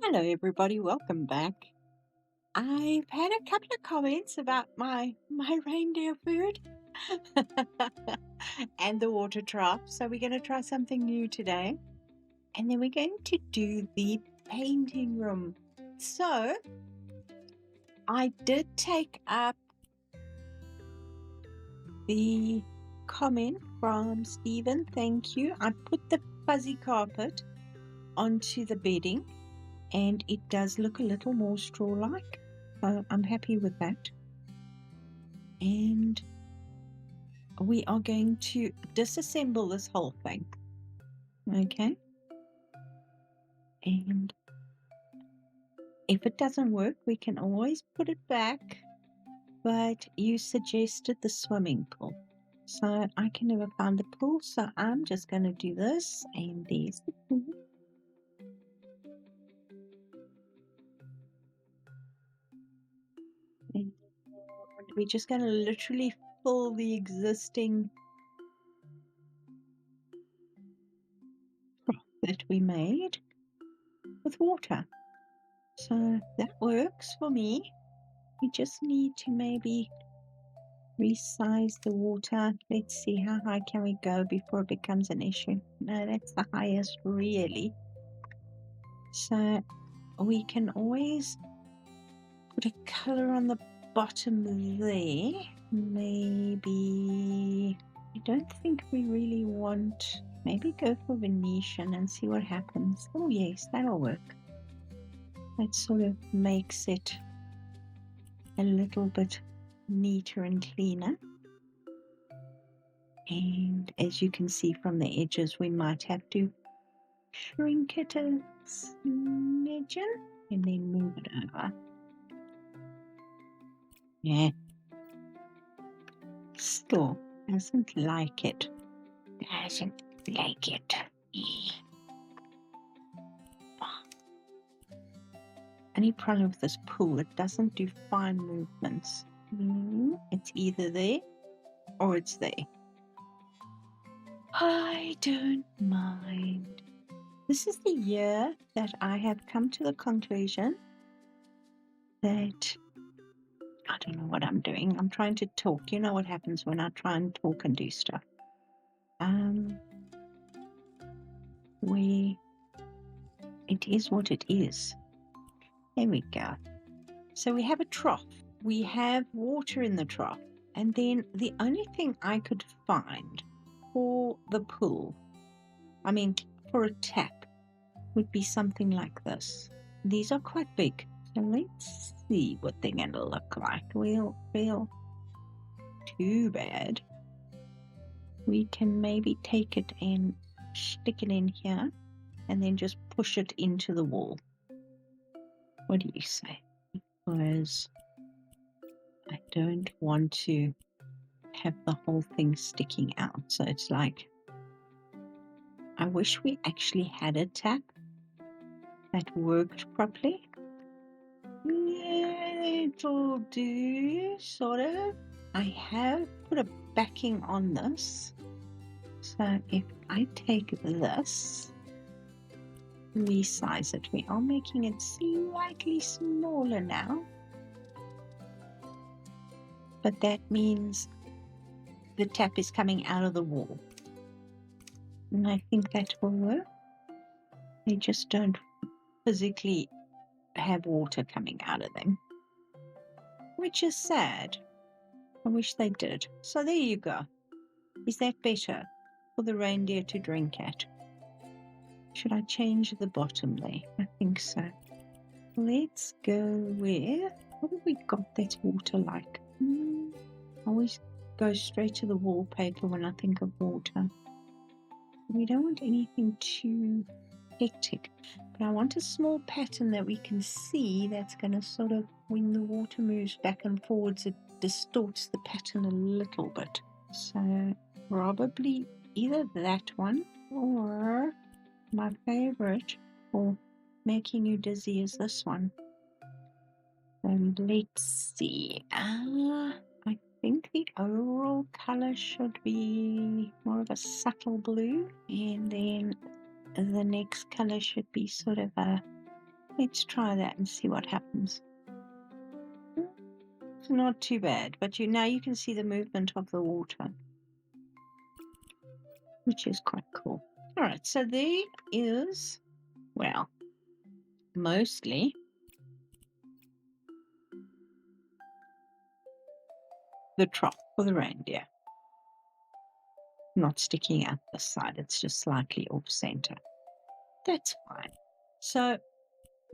Hello, everybody. Welcome back. I've had a couple of comments about my reindeer food and the water trough. So we're going to try something new today, and then we're going to do the painting room. So I did take up the comment from Stephen. Thank you. I put the fuzzy carpet onto the bedding, and it does look a little more straw-like. So I'm happy with that. And we are going to disassemble this whole thing. Okay. And if it doesn't work, we can always put it back. But you suggested the swimming pool. So I can never find the pool. So I'm just going to do this. And there's the pool. And we're just going to literally fill the existing trough that we made with water. So that works for me. We just need to maybe resize the water. Let's see, how high can we go before it becomes an issue? No, that's the highest really. So we can always put a color on the bottom there. Maybe, I don't think we really want, maybe go for Venetian and see what happens. Oh yes, that'll work. That sort of makes it a little bit neater and cleaner. And as you can see from the edges, we might have to shrink it a smidgen and then move it over. Yeah. Still doesn't like it. Doesn't like it. Any problem with this pool, it doesn't do fine movements. It's either there or it's there. I don't mind. This is the year that I have come to the conclusion that I don't know what I'm doing. I'm trying to talk. You know what happens when I try and talk and do stuff. It is what it is. There we go. So we have a trough. We have water in the trough. And then the only thing I could find for the pool, for a tap, would be something like this. These are quite big. So let's see what they're going to look like. We'll feel too bad. We can maybe take it and stick it in here and then just push it into the wall. What do you say? Because I don't want to have the whole thing sticking out. So it's like, I wish we actually had a tap that worked properly. Yeah, it'll do, sort of. I have put a backing on this. So if I take this, resize it, we are making it slightly smaller now. But that means the tap is coming out of the wall. And I think that will work. They just don't physically have water coming out of them, which is sad. I wish they did. So there you go. Is that better for the reindeer to drink at? Should I change the bottom there? I think so. Let's go with, what have we got that's water-like? I always go straight to the wallpaper when I think of water. We don't want anything too hectic, but I want a small pattern that we can see that's going to sort of, when the water moves back and forwards, it distorts the pattern a little bit. So probably either that one or my favorite for making you dizzy is this one. And let's see. I think the overall color should be more of a subtle blue, and then the next color should be sort of a Let's try that and see what happens. It's not too bad, but now you can see the movement of the water, which is quite cool. All right, so there is, well, mostly the trough for the reindeer. Not sticking out the side, it's just slightly off center. That's fine. So,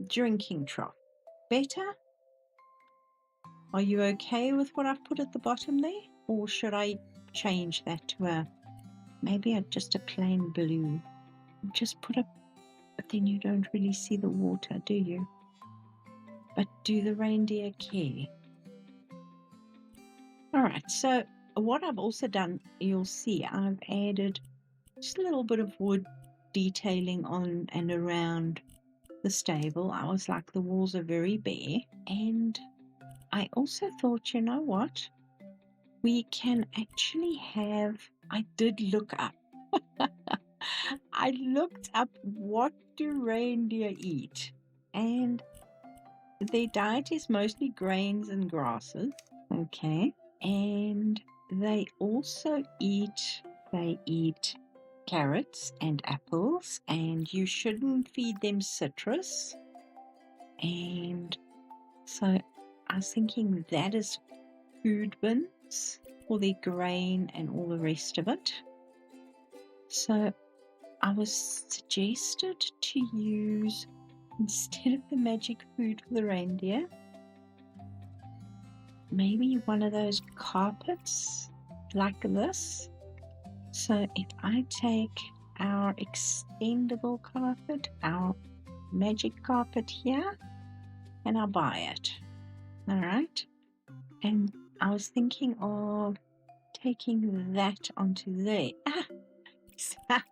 drinking trough. Better? Are you okay with what I've put at the bottom there? Or should I change that to maybe just a plain blue? Just put but then you don't really see the water, do you? But do the reindeer care? All right, so what I've also done, you'll see I've added just a little bit of wood detailing on and around the stable. I was like, the walls are very bare. And I also thought, you know what? We can actually have, I did look up. I looked up what do reindeer eat. And their diet is mostly grains and grasses. Okay. And they also eat carrots and apples, and you shouldn't feed them citrus. And so I was thinking that is food bins for their grain and all the rest of it. So I was suggested to use, instead of the magic food for the reindeer, maybe one of those carpets like this. So if I take our extendable carpet, our magic carpet here, and I'll buy it. All right. And I was thinking of taking that onto there. That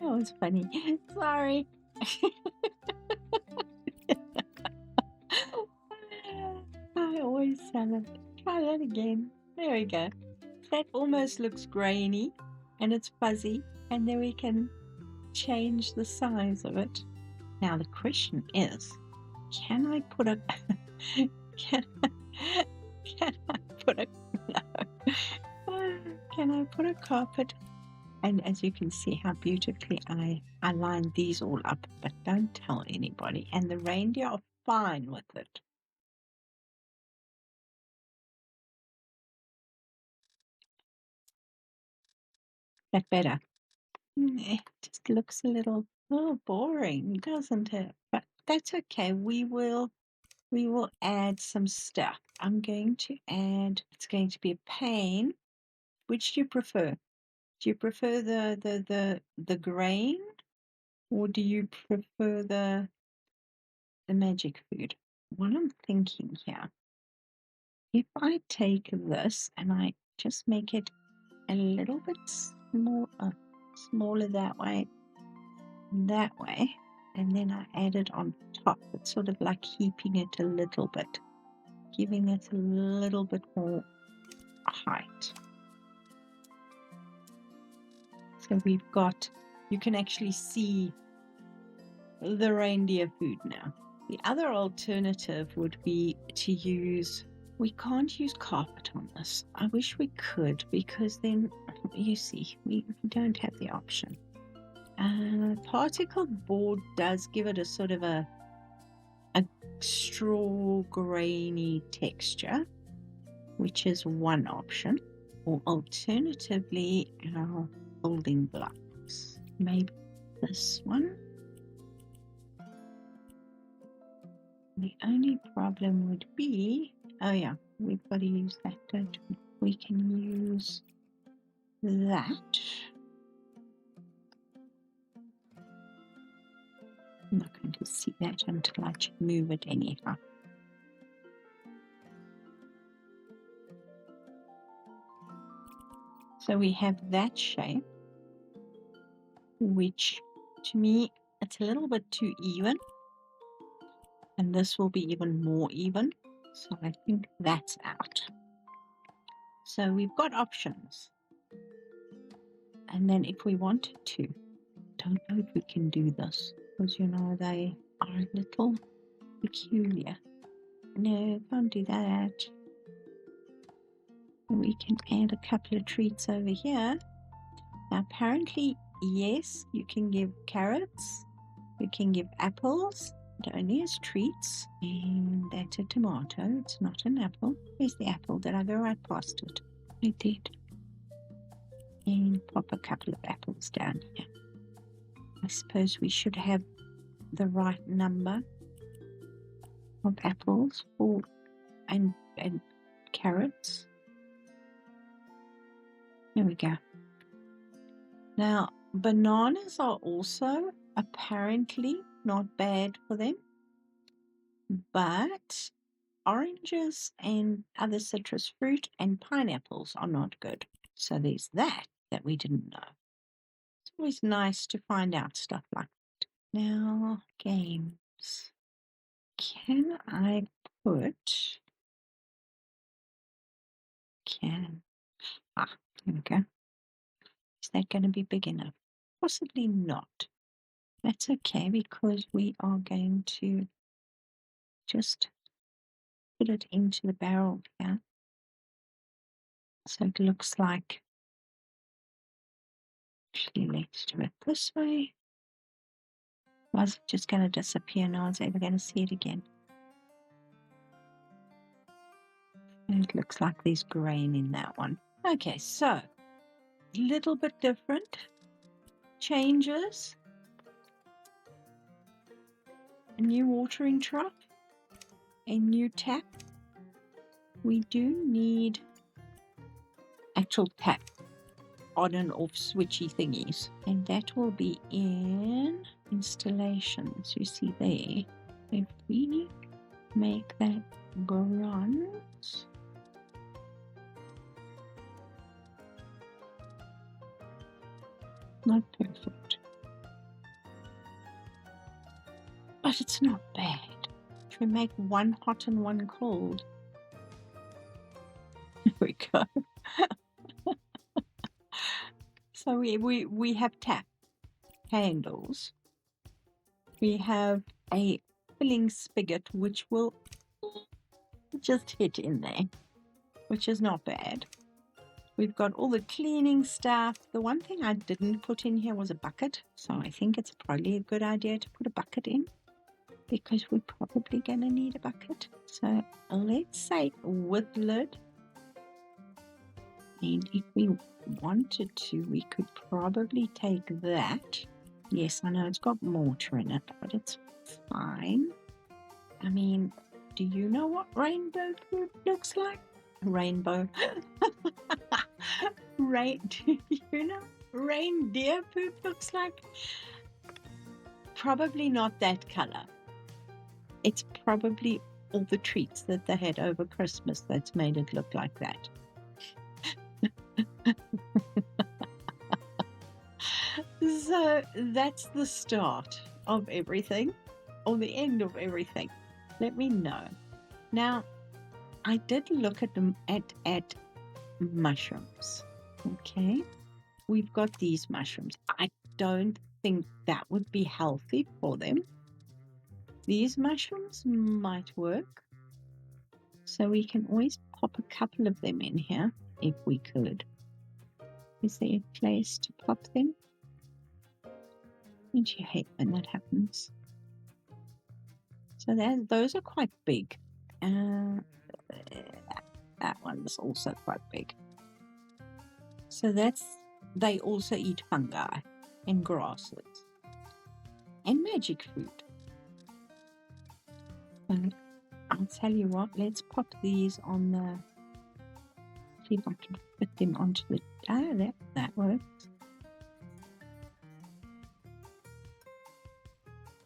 was funny. Sorry. I always sound it. Try that again. There we go. That almost looks grainy and it's fuzzy, and then we can change the size of it. Now the question is, can I put a can I put a no. Can I put a carpet? And as you can see how beautifully I lined these all up, but don't tell anybody. And the reindeer are fine with it. That better? It just looks a little boring, doesn't it? But that's okay. We will add some stuff. I'm going to add, it's going to be a pane. Which do you prefer? Do you prefer the grain, or do you prefer the magic food? What I'm thinking here, if I take this and I just make it a little bit smaller that way, and then I add it on top, it's sort of like heaping it a little bit, giving it a little bit more height. So we've got, you can actually see the reindeer food now. The other alternative would be to use, we can't use carpet on this. I wish we could, because then, you see, we don't have the option. Particle board does give it a sort of a straw grainy texture, which is one option. Or alternatively, our building blocks. Maybe this one. The only problem would be, oh yeah, we've got to use that, don't we? We can use that. I'm not going to see that until I move it anyhow. So we have that shape, which to me, it's a little bit too even. And this will be even more even. So I think that's out. So we've got options. And then if we wanted to, don't know if we can do this, because you know are a little peculiar. No, can't do that. We can add a couple of treats over here. Now, apparently, yes, you can give carrots, you can give apples, but only as treats. And that's a tomato, it's not an apple. Where's the apple? Did I go right past it? I did. And pop a couple of apples down here. I suppose we should have the right number of apples for and carrots. There we go. Now, bananas are also apparently not bad for them, but oranges and other citrus fruit and pineapples are not good. So there's that we didn't know. It's always nice to find out stuff like that. Now, games. Can I put... There we go. Is that going to be big enough? Possibly not. That's okay, because we are going to just put it into the barrel here. So it looks like... Actually, let's do it this way. Was it just going to disappear? No one's ever going to see it again. And it looks like there's grain in that one. Okay, so a little bit different. Changes. A new watering trough. A new tap. We do need actual tap on and off switchy thingies. And that will be in installations. You see there. If we make that bronze. Not perfect. But it's not bad. If we make one hot and one cold. There we go. So we have tap handles. We have a filling spigot which will just hit in there, which is not bad. We've got all the cleaning stuff. The one thing I didn't put in here was a bucket, so I think it's probably a good idea to put a bucket in, because we're probably going to need a bucket. So let's say with lid. And if we wanted to, we could probably take that. Yes, I know it's got mortar in it, but it's fine. I mean, do you know what rainbow food looks like? Rainbow. Do you know reindeer food looks like? Probably not that color. It's probably all the treats that they had over Christmas that's made it look like that. So that's the start of everything, or the end of everything. Let me know. Now, I did look at them at mushrooms. Okay, we've got these mushrooms. I don't think that would be healthy for them. These mushrooms might work. So we can always pop a couple of them in here if we could. Is there a place to pop them? Don't you hate when that happens? So those are quite big. That one's also quite big. So they also eat fungi and grasses and magic food. And I'll tell you what, let's pop these on the... See if I can fit them onto the... that works.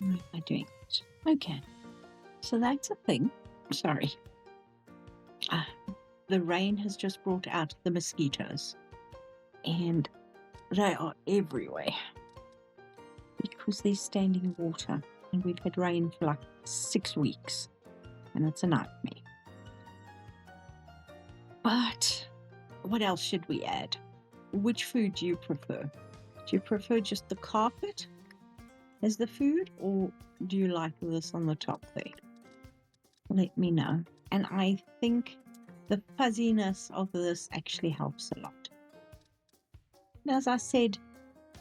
How am I doing it? Okay. So that's a thing. Sorry. The rain has just brought out the mosquitoes. And they are everywhere. Because they're standing water. And we've had rain for like 6 weeks. And it's a nightmare. But what else should we add? Which food do you prefer? Do you prefer just the carpet? as the food, or do you like this on the top there? Let me know. And I think the fuzziness of this actually helps a lot. And as I said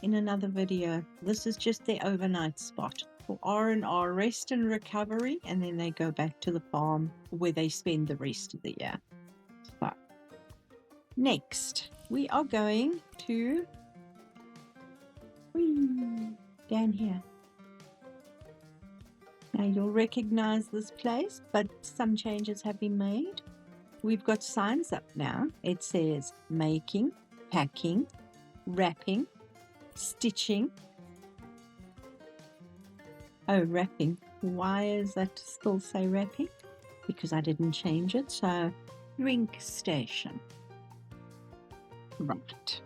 in another video, this is just their overnight spot for R&R, rest and recovery, and then they go back to the farm where they spend the rest of the year. So next we are going to down here. Now you'll recognize this place, but some changes have been made. We've got signs up now. It says making, packing, wrapping, stitching. Oh, wrapping. Why is that still say wrapping? Because I didn't change it. So drink station. Right.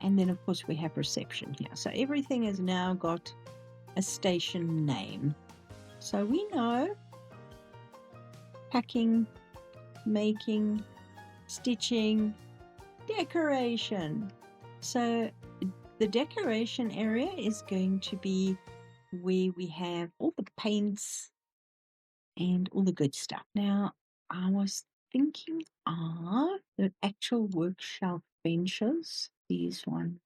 And then of course we have reception here. So everything has now got a station name. So we know packing, making, stitching, decoration. So the decoration area is going to be where we have all the paints and all the good stuff. Now, I was thinking of the actual workshelf benches, these ones.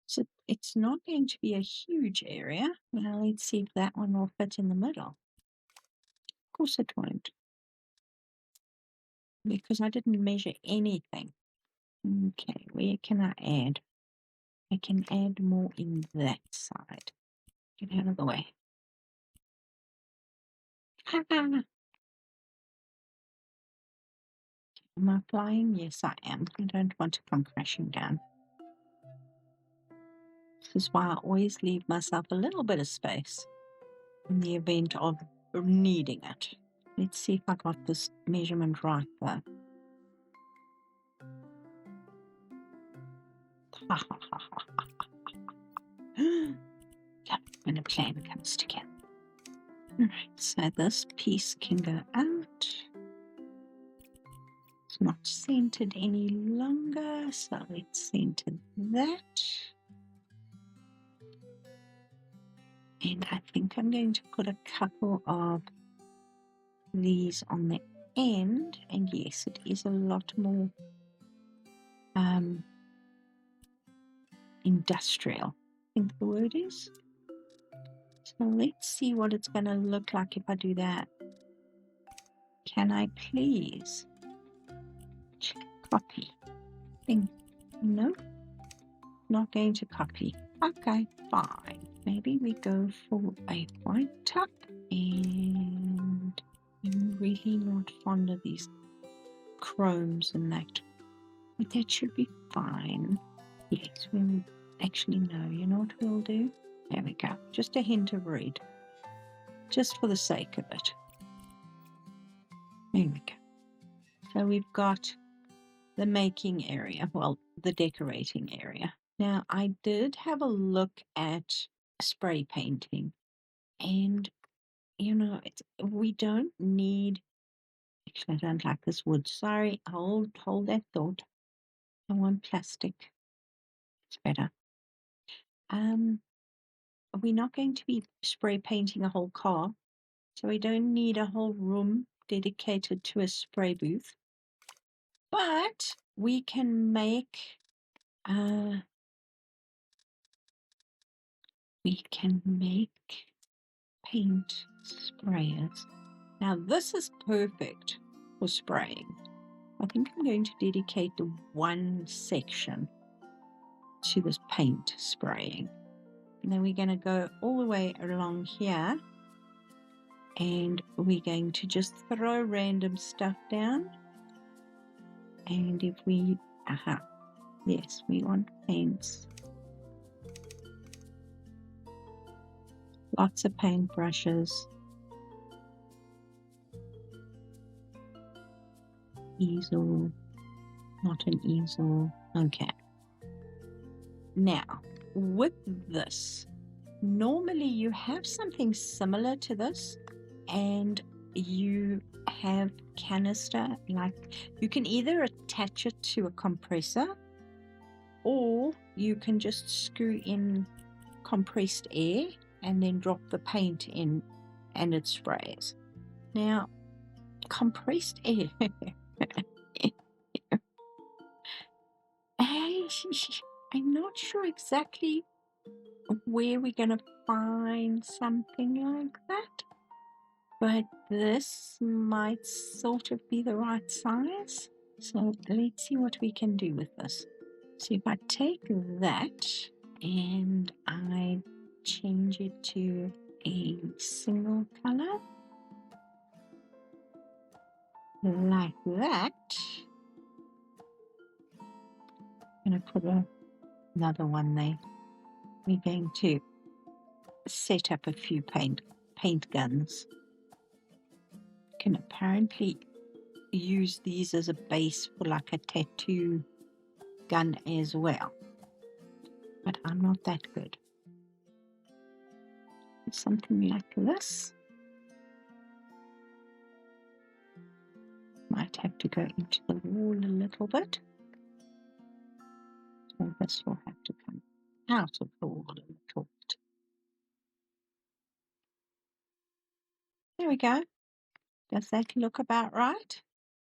So it's not going to be a huge area. Now let's see if that one will fit in the middle. Of course it won't, because I didn't measure anything. Okay, where can I add? I can add more in that side. Get out of the way. Am I flying? Yes, I am. I don't want to come crashing down. This is why I always leave myself a little bit of space in the event of needing it. Let's see if I got this measurement right though. When a plan comes together. Alright, so this piece can go out. It's not centered any longer, so let's center that. And I think I'm going to put a couple of these on the end. And yes, it is a lot more industrial, I think the word is. So let's see what it's going to look like if I do that. Can I please copy? No, not going to copy. Okay, fine. Maybe we go for a white top, and I'm really not fond of these chromes and that, but that should be fine. Yes, we'll actually no, you know what we'll do? There we go. Just a hint of red, just for the sake of it. There we go. So we've got the making area, well, the decorating area. Now, I did have a look at spray painting, and you know, we don't need. Actually, I don't like this wood. Sorry, hold that thought. I want plastic. It's better. We're not going to be spray painting a whole car, so we don't need a whole room dedicated to a spray booth. But we can make paint sprayers. Now this is perfect for spraying. I think I'm going to dedicate the one section to this paint spraying. And then we're going to go all the way along here, and we're going to just throw random stuff down. And if we, yes, we want paints. Lots of paint brushes. Easel, not an easel. Okay. Now, with this, normally you have something similar to this, and you have canister, like you can either attach it to a compressor, or you can just screw in compressed air and then drop the paint in and it sprays. Now, compressed air. I'm not sure exactly where we're going to find something like that, but this might sort of be the right size. So let's see what we can do with this. So if I take that and I change it to a single color, like that, I'm going to put another one there. We're going to set up a few paint guns. You can apparently use these as a base for like a tattoo gun as well, but I'm not that good. Something like this. Might have to go into the wall a little bit. So this will have to come out of the wall a little bit. There we go. Does that look about right?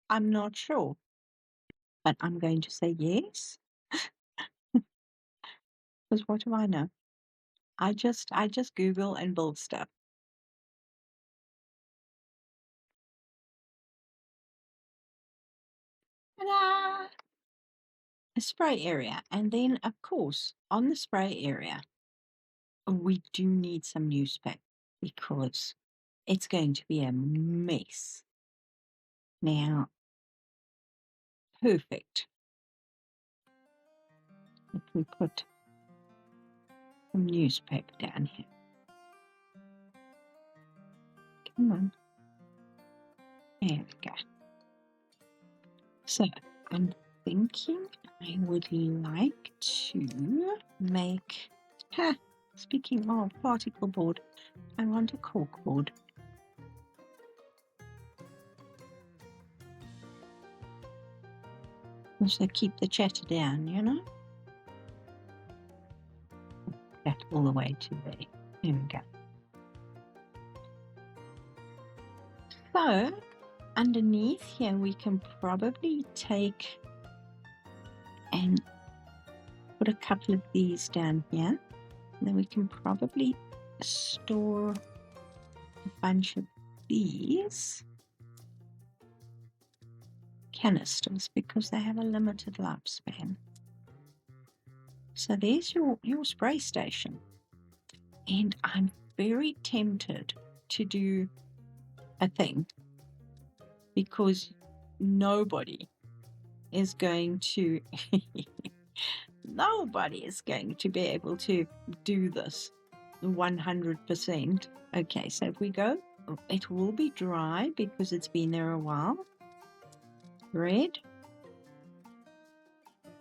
I'm not sure, but I'm going to say yes. Because what do I know? I just Google and build stuff. Ta-da! A spray area. And then, of course, on the spray area, we do need some newspaper because it's going to be a mess. Now, perfect. If we put some newspaper down here. Come on. There we go. So, I'm thinking I would like to make... speaking of particle board, I want a cork board. Also keep the chatter down, you know? That all the way to there. There we go. So, underneath here we can probably take and put a couple of these down here. And then we can probably store a bunch of these canisters because they have a limited lifespan. So there's your spray station. And I'm very tempted to do a thing because nobody is going to be able to do this 100%. Okay, so if we go, it will be dry because it's been there a while. Red.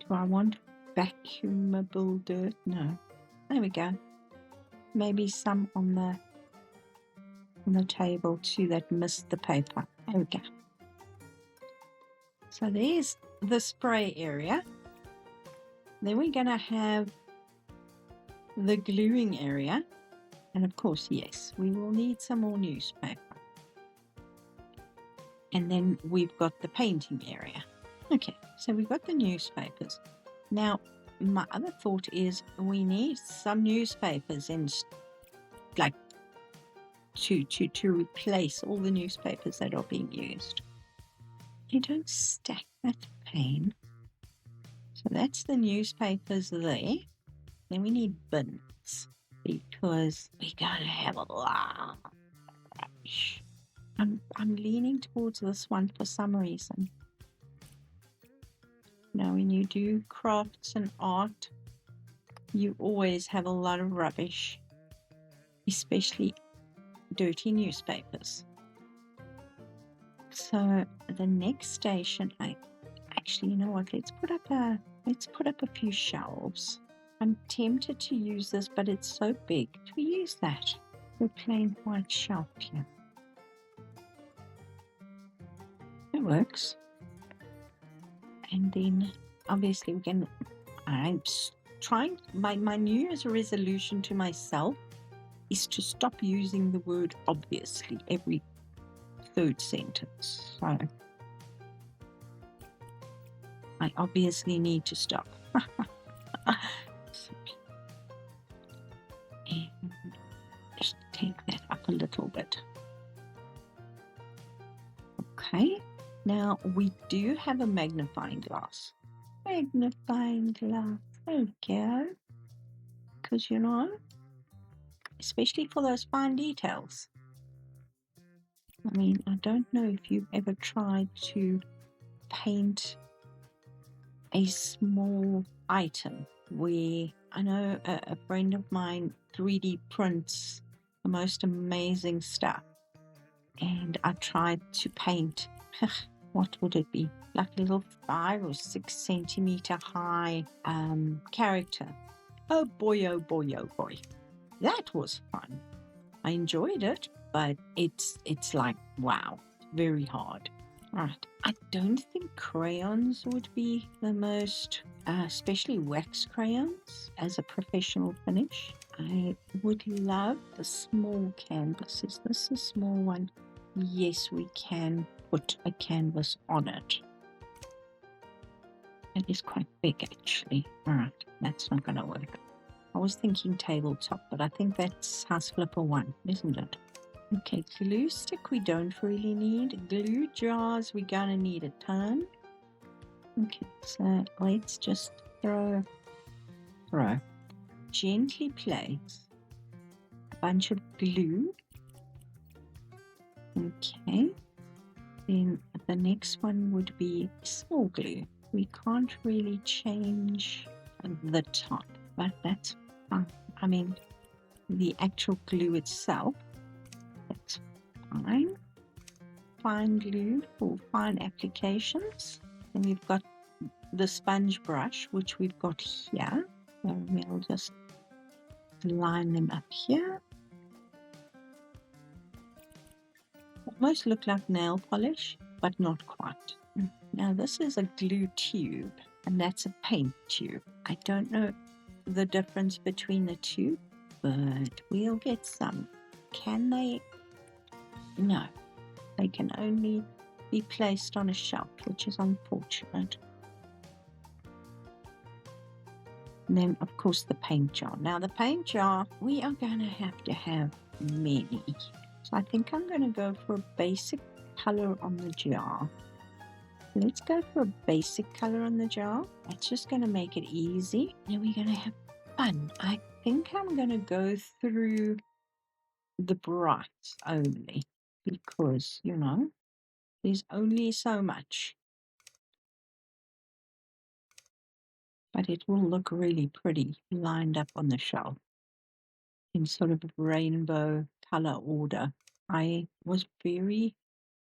Do I want vacuumable dirt? No. There we go. Maybe some on the table too that missed the paper. There we go. So there's the spray area. Then we're going to have the gluing area. And of course, yes, we will need some more newspaper. And then we've got the painting area. Okay, so we've got the newspapers. Now, my other thought is we need some newspapers and like to replace all the newspapers that are being used. You don't stack that pain. So that's the newspapers there. Then we need bins because we're going to have a lot of rubbish. I'm leaning towards this one for some reason. Now, when you do crafts and art, you always have a lot of rubbish, especially dirty newspapers. So the next station, actually, you know what? Let's put up a few shelves. I'm tempted to use this, but it's so big. Do we use that? The plain white shelf here. It works. And then obviously we can. I'm trying, my New Year's resolution to myself is to stop using the word obviously every third sentence. So I obviously need to stop. And just take that up a little bit. Okay, now we do have a magnifying glass. Magnifying glass, there we go. Because you know, especially for those fine details. I mean, I don't know if you've ever tried to paint a small item where I know a friend of mine 3D prints the most amazing stuff, and I tried to paint what would it be, like a little 5 or 6 centimeter high character. Oh boy, oh boy, oh boy, that was fun. I enjoyed it, but it's like, wow, very hard. Right, I don't think crayons would be the most, especially wax crayons, as a professional finish. I would love the small canvas. Is this a small one? Yes, we can put a canvas on it. It is quite big, actually. All right, that's not going to work. I was thinking tabletop, but I think that's House Flipper 1, isn't it? Okay, glue stick we don't really need. Glue jars we're going to need a ton. Okay, so let's just throw. Gently place a bunch of glue. Okay, then the next one would be small glue. We can't really change the top, but that's fine. I mean, the actual glue itself, that's fine. Fine glue for fine applications. And we've got the sponge brush, which we've got here. So we'll just line them up here. Almost look like nail polish, but not quite. Now this is a glue tube, and that's a paint tube. I don't know the difference between the two, but we'll get some. Can they? No, they can only be placed on a shelf, which is unfortunate. And then, of course, the paint jar. Now, the paint jar, we are going to have many. So I think I'm going to go for a basic color on the jar. Let's go for a basic color on the jar. That's just going to make it easy. And we're going to have fun. I think I'm going to go through the brights only because, you know, there's only so much. But it will look really pretty lined up on the shelf in sort of rainbow color order. I was very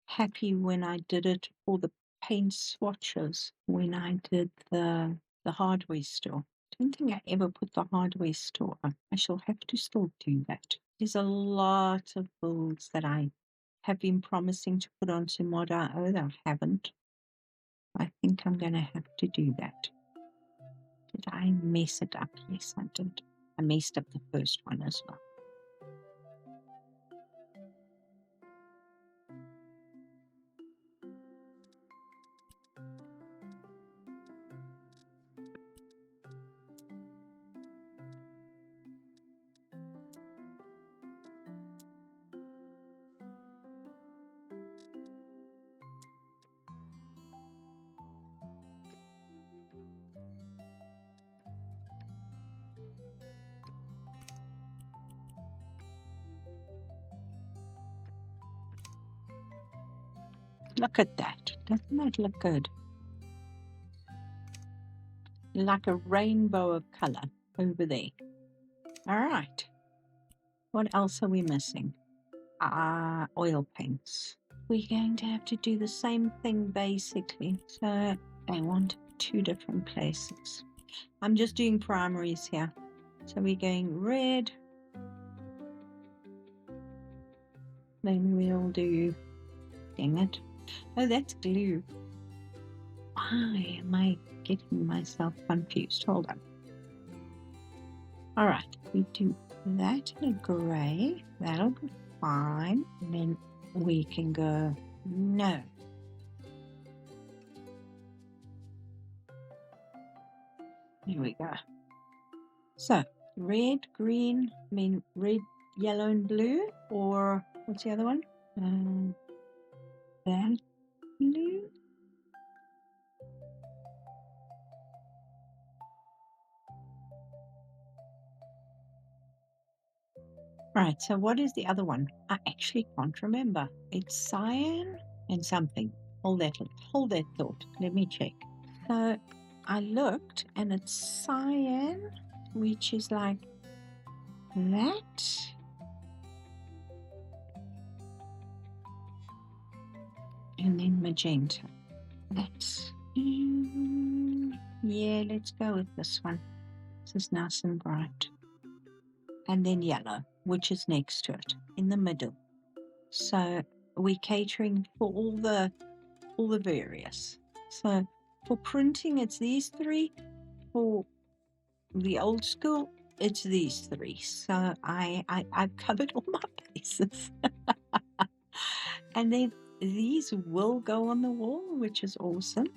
happy when I did it for the paint swatches when I did the hardware store. I don't think I ever put the hardware store up. I shall have to still do that. There's a lot of builds that I have been promising to put onto Mod.io that I haven't. I think I'm going to have to do that. Did I mess it up? Yes, I did. I messed up the first one as well. Look at that. Doesn't that look good? Like a rainbow of color over there. All right. What else are we missing? Oil paints. We're going to have to do the same thing basically. So I want 2 different places. I'm just doing primaries here. So we're going red. Then we'll do, dang it. Oh, that's glue. Why am I getting myself confused? Hold on. All right, we do that in a grey. That'll be fine. And then we can go, no. Here we go. So, red, green, red, yellow, and blue, or what's the other one? That blue. Right, so what is the other one? I actually can't remember. It's cyan and something. Hold that thought. Let me check. So I looked and it's cyan, which is like that. And then magenta. That's, yeah, let's go with this one. This is nice and bright. And then yellow, which is next to it, in the middle. So we're catering for all the various. So for printing, it's these three. For the old school, it's these three. So I've covered all my bases. And then these will go on the wall, which is awesome.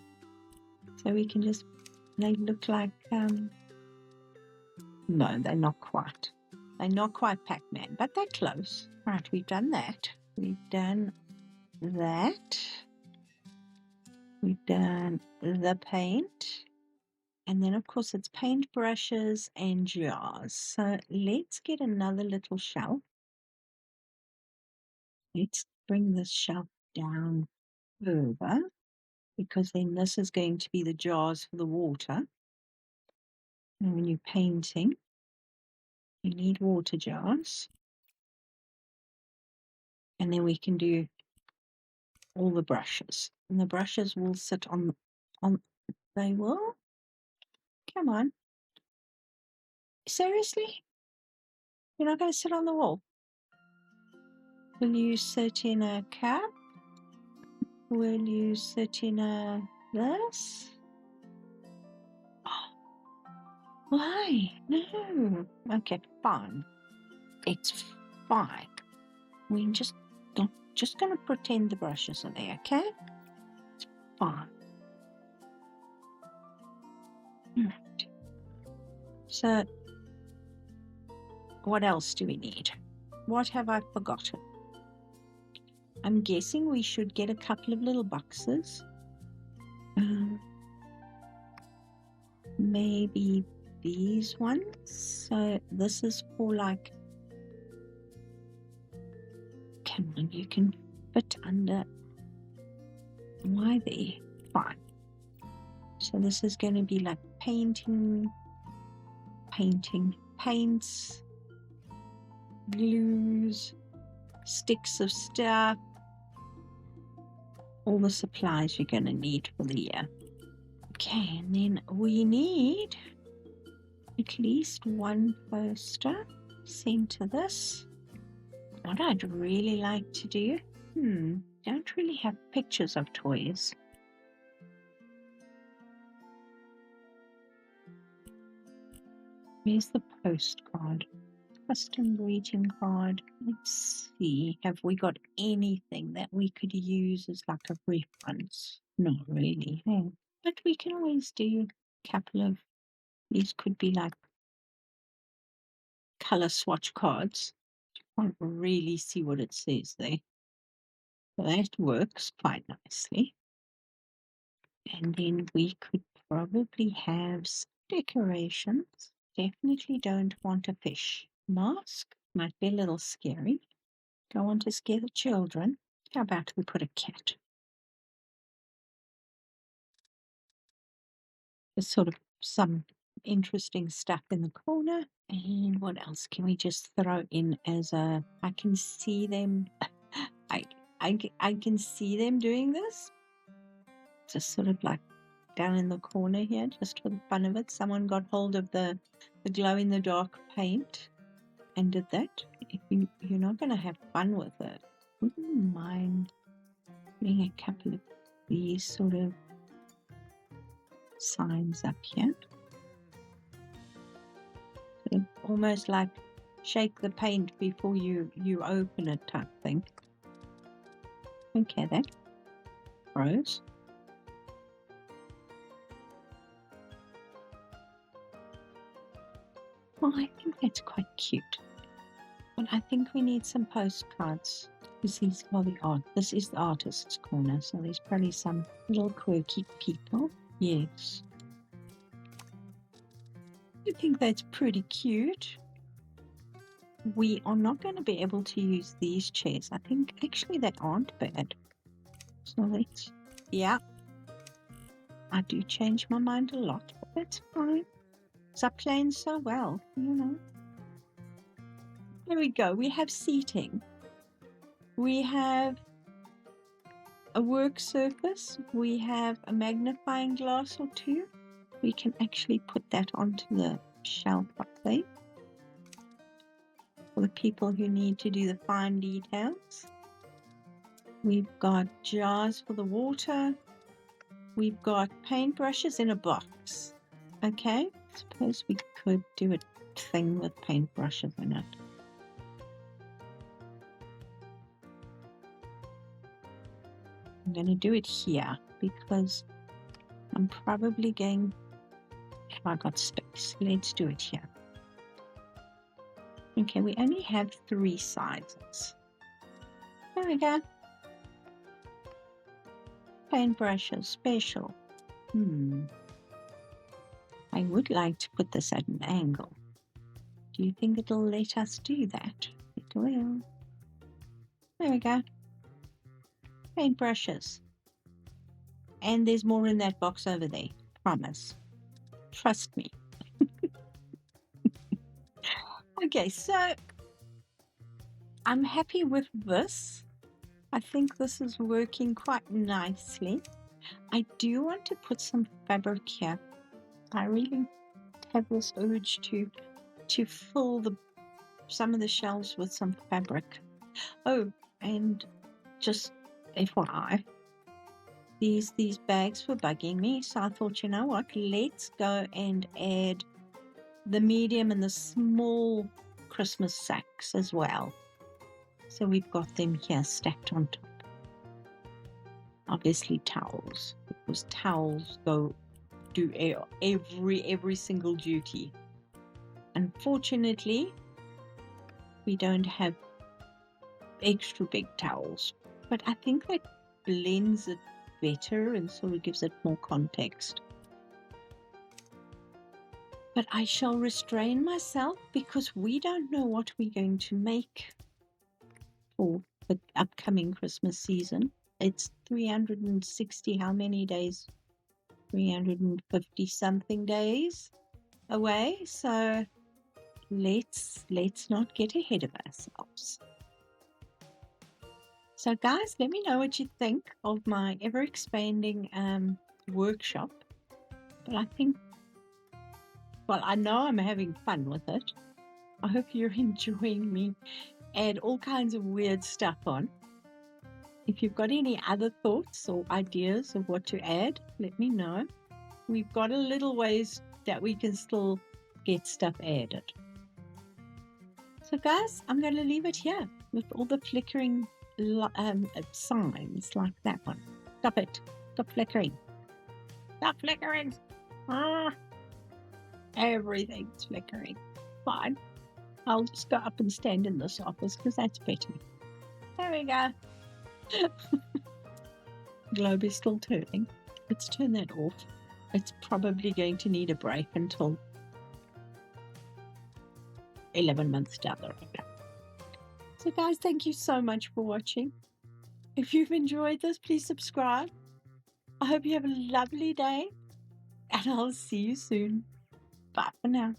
So we can just, they look like, no, they're not quite. They're not quite Pac-Man, but they're close. Right, we've done that. We've done that. We've done the paint. And then, of course, it's paint brushes and jars. So let's get another little shelf. Let's bring this shelf down further, because then this is going to be the jars for the water. And when you're painting, you need water jars. And then we can do all the brushes. And the brushes will sit on, they will? Come on. Seriously? You're not going to sit on the wall? Will you sit in a cup? Will you sit in a this? Why? No. Okay, fine. It's fine. We're just gonna pretend the brushes are there, okay? It's fine. Right. So what else do we need? What have I forgotten? I'm guessing we should get a couple of little boxes. Maybe these ones. So this is for like, come on, you can fit under. Why there? Fine. So this is going to be like painting, paints, glues, sticks of stuff, all the supplies you're going to need for the year. Okay, and then we need at least one poster. Center this. What I'd really like to do, don't really have pictures of toys. Where's the postcard? Custom greeting card. Let's see. Have we got anything that we could use as like a reference? Not really. Hey. But we can always do a couple of, these could be like color swatch cards. Can't really see what it says there. So that works quite nicely. And then we could probably have some decorations. Definitely don't want a fish mask. Might be a little scary. Don't want to scare the children. How about we put a cat? There's sort of some interesting stuff in the corner. And what else can we just throw in as a, I can see them, I can see them doing this. Just sort of like down in the corner here, just for the fun of it. Someone got hold of the glow-in-the-dark paint and did that. If you're not going to have fun with it, wouldn't mind putting a couple of these sort of signs up here. to almost like shake the paint before you open it type thing. Okay, that grows. Well, I think that's quite cute. But I think we need some postcards. This is the art. This is the artist's corner, so there's probably some little quirky people. Yes. I think that's pretty cute. We are not going to be able to use these chairs. I think actually they aren't bad. So let's, yeah. I do change my mind a lot, but that's fine. Because I plan so well, you know. There we go. We have seating. We have a work surface. We have a magnifying glass or two. We can actually put that onto the shelf up there for the people who need to do the fine details. We've got jars for the water. We've got paintbrushes in a box. Okay, suppose we could do a thing with paintbrushes in it. I'm going to do it here because I'm probably going, if I got space, let's do it here. Okay, we only have 3 sizes. There we go. Paintbrushes, special. I would like to put this at an angle. Do you think it'll let us do that? It will. There we go. Paintbrushes. And there's more in that box over there. Promise. Trust me. Okay, so I'm happy with this. I think this is working quite nicely. I do want to put some fabric here. I really have this urge to fill some of the shelves with some fabric. Oh, and just FYI, these bags were bugging me, so I thought, you know what, let's go and add the medium and the small Christmas sacks as well. So we've got them here stacked on top. Obviously towels, because towels do every single duty. Unfortunately, we don't have extra big towels, but I think that blends it better and sort of gives it more context. But I shall restrain myself because we don't know what we're going to make for the upcoming Christmas season. It's 360 how many days? 350 something days away, so let's not get ahead of ourselves. So guys, let me know what you think of my ever-expanding workshop. But I think, well, I know I'm having fun with it. I hope you're enjoying me add all kinds of weird stuff on. If you've got any other thoughts or ideas of what to add, let me know. We've got a little ways that we can still get stuff added. So guys, I'm going to leave it here with all the flickering signs like that one. Stop it. Stop flickering. Stop flickering. Everything's flickering. Fine. I'll just go up and stand in this office because that's better. There we go. Globe is still turning. Let's turn that off. It's probably going to need a break until 11 months down the road. So guys, thank you so much for watching. If you've enjoyed this, please subscribe. I hope you have a lovely day and I'll see you soon. Bye for now.